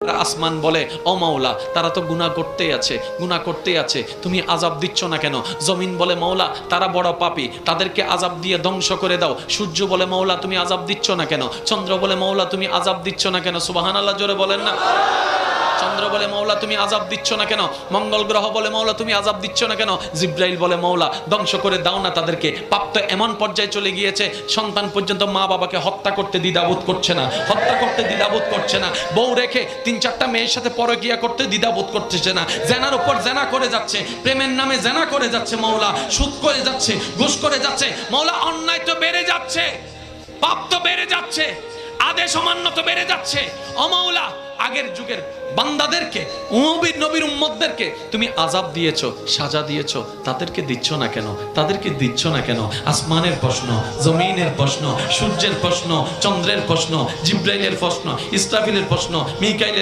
আসমান বলে ও মাওলা তারা তো গুনাহ করতেই আছে তুমি আযাব দিচ্ছ না কেন? জমিন বলে মাওলা তারা বড় পাপী, তাদেরকে আযাব দিয়ে ধ্বংস করে দাও। সূর্য বলে মাওলা তুমি আযাব দিচ্ছ না কেন? চন্দ্র বলে মাওলা তুমি আযাব দিচ্ছ না কেন? সুবহানাল্লাহ জোরে বলেন না। চন্দ্র বলে মাওলা তুমি আযাব দিচ্ছ না কেন? মঙ্গল গ্রহ বলে মাওলা তুমি আযাব দিচ্ছ না কেন? জিব্রাইল বলে মাওলা ধ্বংস করে দাও না তাদেরকে। পাপ তো এমন পর্যায়ে চলে গিয়েছে, সন্তান পর্যন্ত মা বাবাকে হত্যা করতে দ্বিধাবোধ করছে না, বউ রেখে 3-4টা মেয়ের সাথে পরকীয়া করতে দ্বিধাবোধ করতেছে না, জেনার উপর জেনা করে যাচ্ছে, প্রেমের নামে জেনা করে যাচ্ছে মাওলা, সুদ করে যাচ্ছে, ঘুষ করে যাচ্ছে মাওলা। অন্যায় তো বেড়ে যাচ্ছে, পাপ তো বেড়ে যাচ্ছে, আদেশ অমান্য তো বেড়ে যাচ্ছে। ও মাওলা আগের যুগের বান্দাদেরকে, নবীর উম্মতদেরকে তুমি আযাব দিয়েছো, সাজা দিয়েছো, তাদেরকে দিচ্ছ না কেন? আসমানের প্রশ্ন, জমিনের প্রশ্ন, সূর্যের প্রশ্ন, চন্দ্রের প্রশ্ন, জিব্রাইলের প্রশ্ন, ইসরাফিলের প্রশ্ন, মিকাইলের